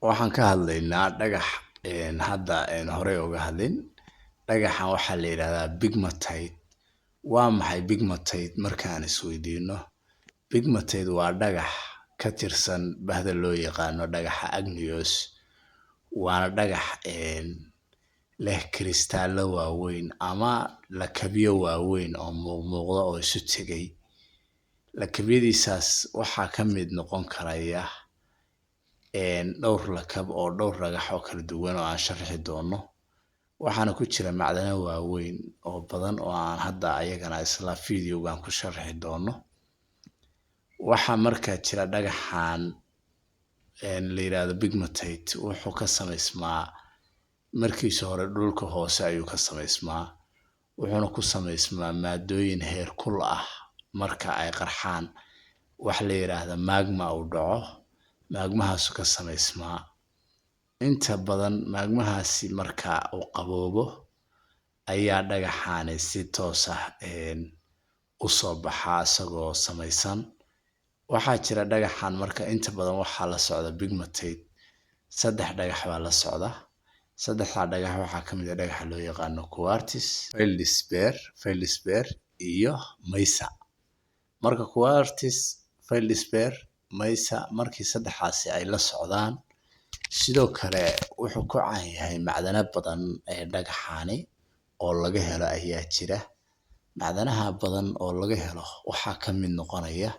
waxaan ka hadlaynaa dhagax hadda horey uga hadlin. Dhagaxan waxaa la yidhahdaa pegmatite. Waa maxay pegmatite? Markaan isweydiino, pegmatite waa dhagax ka tirsan bahda loo yaqaano dhagaxa igneous. Waana dhagax leh kristallo waaweyn ama lakabyo waaweyn oo muuqda oo isu tegay. Lakabyadiisaas waxaa ka mid noqon karaya dhowr lakab oo dhowr dhagax oo kala duwan oo aan sharxi doono. waxaana ku jira macdano waaweyn oo badan oo aan hadda ayagana isla videogan ku sharxi doono. waxaa markaa jira dhagaxan la yiraahdo pegmatite wuxuu ka samaysmaa markiisa hore dhulka hoose ayuu ka samaysmaa, wuxuuna ku samaysmaa maadooyin heer kul ah marka ay qarxaan wax la yiraahdo magma uu dhaco. magmahaas ka samaysmaa inta badan magmahaasi marka uu qaboobo ayaa dhagaxaani si toos ah u soo baxaa isagoo samaysan. waxaa jira dhagaxan marka inta badan waxaa la socda pegmatite 3 dhagax baa la socda. 3 dhagax waxaa ka mid ah dhagaxa loo yaqaano quartz, feldspar iyo mesa. marka quartz, feldspar, mesa markii 3aasi ay la socdaan sidoo kale wuxuu ku caan yahay macdano badan ee dhagaxaani oo laga helo ayaa jira. macdanaha badan oo laga helo waxaa ka mid noqonaya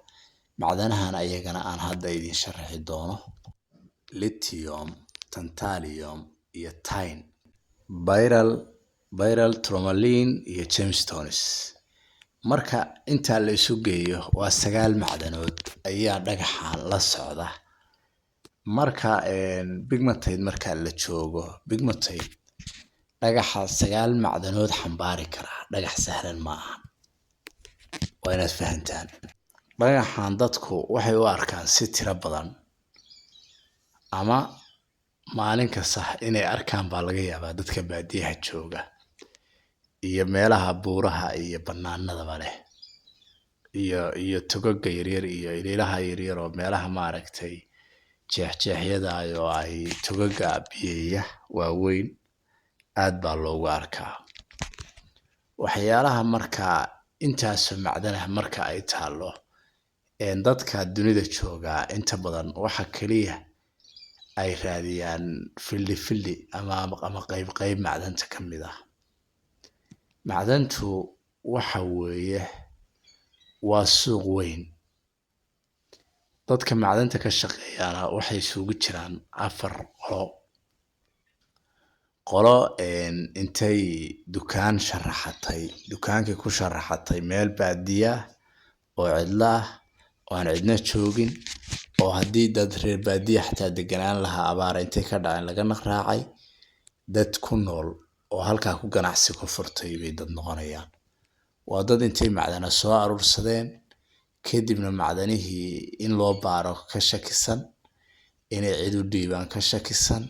macdanahan ayagana aan hadda idin sharxi doono: lithium, tantalum iyo tin, beryl, tourmaline iyo gemstones. marka inta la isu geeyo waa 9 macdanood ayaa dhagaxan la socda. marka pegmatite marka la joogo, pegmatite dhagaxa 9 macdanood xambaari kara dhagax sahlan ma aha. waa inaad fahantaan. dhagaxan dadku waxay u arkaan si tiro badan ama maalin kasta inay arkaan baa laga yaabaa dadka baadiyaha jooga iyo meelaha buuraha iyo banaanadaba leh iyo togaga yaryar iyo ilaha yaryar oo meelaha maaragtay jeexjeexyada oo ay togaga biyeeya waaweyn aad baa loogu arkaa. waxyaalaha marka intaas macdanaha marka ay taalo dadka dunida jooga inta badan waxa kaliya ay raadiyaan filli ama qayb macdanta ka mid ah. macdantu waxa weeye waa suuq weyn. dadka macdanta ka shaqeeyana waxay isugu jiraan 4 qolo intay dukaan sharaxatay, dukaankii ku sharaxatay meel baadiya oo cidla ah oo aan cidna joogin, oo haddii dad reer baadiya xataa deganaan lahaa abaar intay ka dhaceen laga naqraacay, dad ku nool oo halkaa ku ganacsi ku furtay bay dad noqonayaan. waa dad intay macdana soo aruursadeen kadibna macdanihii in loo baaro ka shakisan, inay cid u dhiibaan ka shakisan,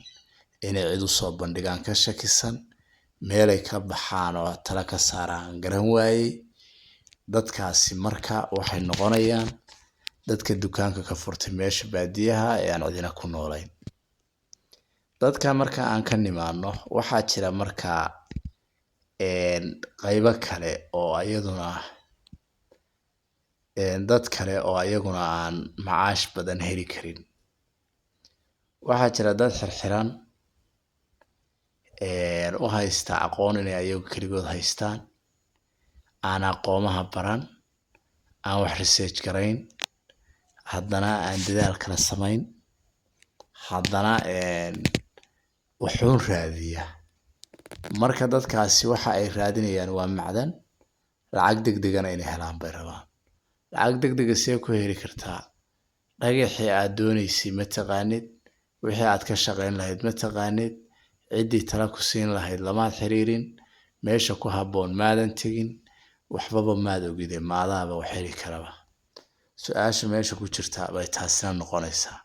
inay cid u soo bandhigaan ka shakisan, meelay ka baxaan oo tala ka saaraan garan waayey. dadkaasi marka waxay noqonayaan dadka dukaanka ka furtay meesha baadiyaha ee aan cidina ku noolayn. dadka marka aan ka nimaano waxaa jira marka qaybo kale oo ayaduna dad kale oo ayaguna aan macaash badan heli karin. waxaa jira dad xirxiran u haysta aqoon inay ayagu keligood haystaan, aan aqoomaha baran, aan wax research garayn, haddana aan dadaal kala samayn, haddana wuxuun raadiya. marka dadkaasi waxa ay raadinayaan waa macdan, lacag degdegana inay helaan bay rabaan. lacag degdega see ku heli kartaa? dhagaxii aad doonaysay ma taqaanid, wixii aad ka shaqayn lahayd ma taqaanid, ciddii tala ku siin lahayd lamaad xiriirin, meesha ku habboon maadan tegin, waxbaba maad ogide maadaaba wax heli karaba. su-aasha meesha ku jirta bay taasina noqonaysaa.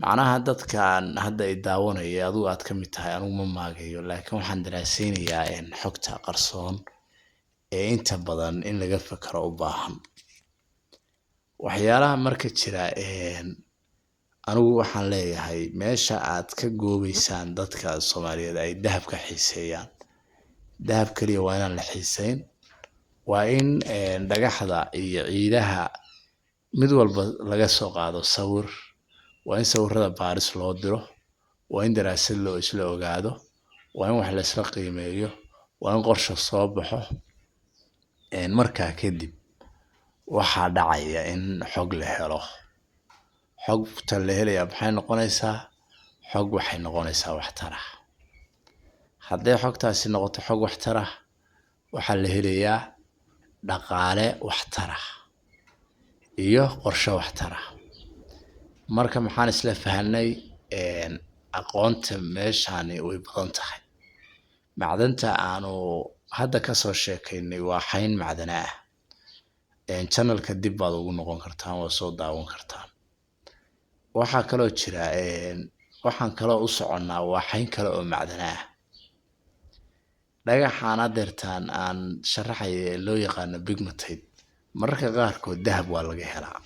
macnaha dadkan hadda ay daawanaya adigu aad ka mid tahay, anigu ma maagayo, laakiin waxaan daraasaynayaa xogta qarsoon ee inta badan in laga fakaro u baahan. waxyaalaha marka jira anigu waxaan leeyahay meesha aad ka goobaysaan dadka Soomaaliyeed ay dahabka xiiseeyaan dahab kaliya waa inaan la xiiseyn waa in dhagaxda iyo ciidaha mid walba laga soo qaado sawir waa in sawirada baaris loo diro waa in daraasad loo isla ogaado waa in wax la isla qiimeeyo waa in qorshe soo baxo markaa kadib waxaa dhacaya in xog la helo xogta la helaya maxay noqonaysaa xog waxay noqonaysaa waxtar ah hadday xogtaasi noqoto xog waxtar ah waxaa la helayaa dhaqaale waxtar ah iyo qorshe waxtar ah marka maxaan isla fahanay aqoonta meeshani way badan tahay macdanta aanu hadda ka soo sheekaynay waa xayn macdana ah channelka dib baad ugu noqon kartaan waa soo daawan kartaan waxaa kaloo jira waxaan kaloo u soconnaa waa xayn kale oo macdana ah dhagaxaan adeertaan aan sharaxaya loo yaqaano pigmatite mararka qaarkood dahab waa laga helaa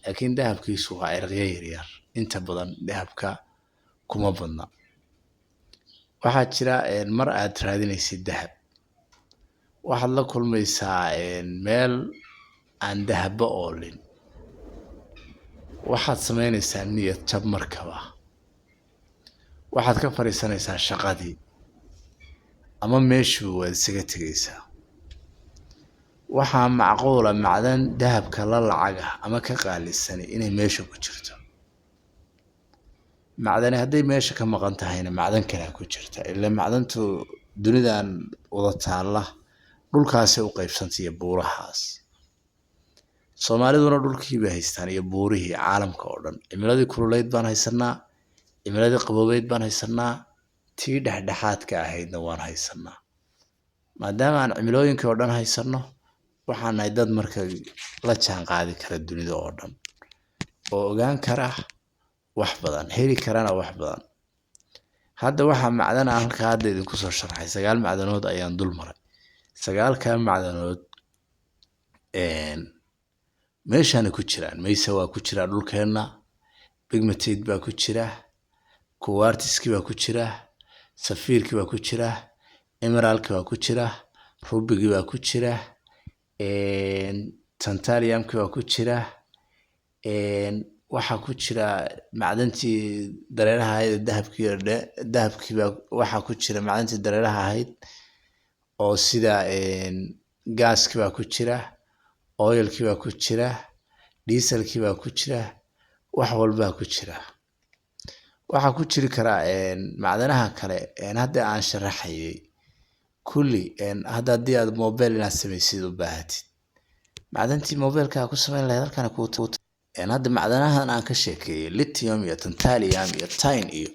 laakiin dahabkiisu waa erqyo yaryar inta badan dahabka kuma badna waxaa jira mar aad raadinaysid dahab waxaad la kulmaysaa meel aan dahaba oolin waxaad samaynaysaa niyad jab markaba waxaad ka fariisanaysaa shaqadii ama meeshuu waad isaga tegaysaa waxaa macquula macdan dahabka la lacaga ama ka qaalisan inay meesha ku jirto macdani hadday meesha ka maqan tahayna macdan kale ku jirta ilaa macdantu dunidan wada taala dhulkaasay u qaybsantay iyo buurahaas Soomaaliduna dhulkii bay haystaan iyo buurihii caalamka oo dhan cimiladii kululeyd baan haysanaa cimiladii qaboobeyd baan haysanaa tii dhexdhexaadka ahaydna waan haysanaa maadaama aan cimilooyinka oo dhan haysano waxaan nahay dad marka la jaan qaadi kara dunida oo dhan oo ogaan kara wax badan heli karana wax badan hadda waxa macdan aan halka hadda idinku soo sharxay 9 macdanood ayaan dul maray 9ka macdanood meeshana ku jiraan maysa waa ku jira dhulkeena pigmatite baa ku jira quartziski baa ku jira safiirki baa ku jira emeraldki baa ku jira rubigi baa ku jira tantaliyamki baa ku jira waxa ku jira macdantii dareeraha ahayd dahabkii baa waxa ku jira macdantii dareeraha ahayd oo sida gaaski baa ku jira oilki baa ku jira dieselki baa ku jira wax walba ku jira waxa ku jiri kara macdanaha kale hadda aan sharaxayay kulli hadda hadii aad mobile inaad samaysid u baahatid macdantii mobileka ku samayn lahayd halkan ku hadda macdanahan aan ka sheekeeyay lithium iyo tantaliyam iyo tin iyo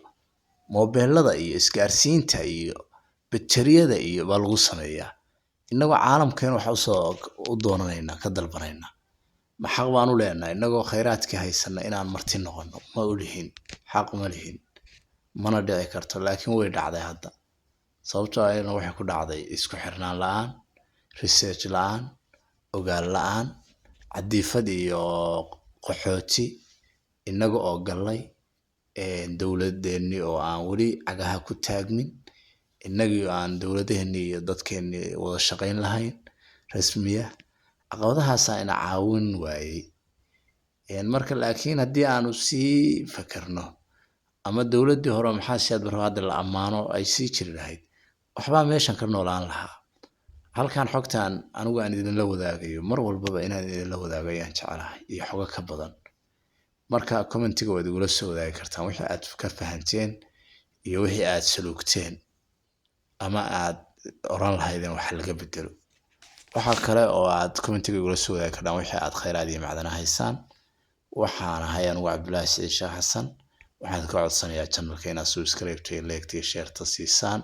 mobilada iyo isgaarsiinta iyo bateriyada iyo baa lagu sameeyaa inagoo caalamkeen waxa u doonanayna ka dalbanayna ma xaq baan u leenahay inagoo khayraadka haysana inaan marti noqono ma u lihin xaq ma lihin mana dhici karto laakiin way dhacday hadda sababtoo ah waxay ku dhacday isku xirnaan la'aan research la'aan ogaal la'aan cadiifad iyo qaxooti inaga oo galay dawladeeni oo aan wali cagaha ku taagmin inagii aan dawladeeni iyo dadkeeni wada shaqayn lahayn rasmiya caqabadahaas ayna caawin waayay marka laakiin hadii aanu sii fakarno ama dawladii hore maxaa si aad barwaaqada la amaano ay sii jiri lahayd waxba meeshan ka noolaan lahaa halkan xogtaan anigu aan idin la wadaagayo mar walba inaan idin la wadaago ayaan jecelahay iyo xogo ka badan marka commentiga waad igula soo wadaagi kartaan wixii aad ka fahanteen iyo wixii aad saluugteen ama aad oran lahaydeen wax laga bedelo waxa kale oo aad commentiga igula soo wadaagi kartaan wixii aad khayraad iyo macdana haysaan waxaan ahay anigu Cabdullaahi Saciid Sheekh Xasan waxaan ka codsanayaa channelka inaad subscribe iyo like iyo share ta siisaan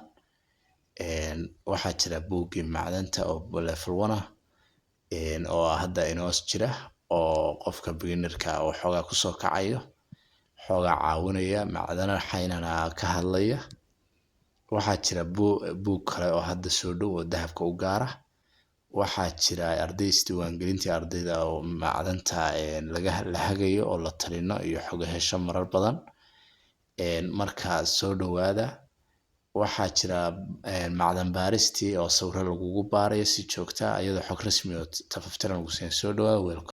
waxaa jira buugii macdanta oo level 1 oo hadda inoo jira oo qofka beginnerka oo xogaa ku soo kacayo xogaa caawinaya macdana xaynana ka hadlaya waxaa jira buug kale oo hadda soo dhow oo dahabka u gaara waxaa jira arday isdiiwaangelintii ardayda oo macdanta la hagayo oo la talino iyo xog hesho marar badan markaa soo dhawaada. waxaa jira macdan baaristii oo sawirro lagugu baarayo si joogta ah iyadoo xog rasmi oo tafaatiran lagu siin. soo dhawaada.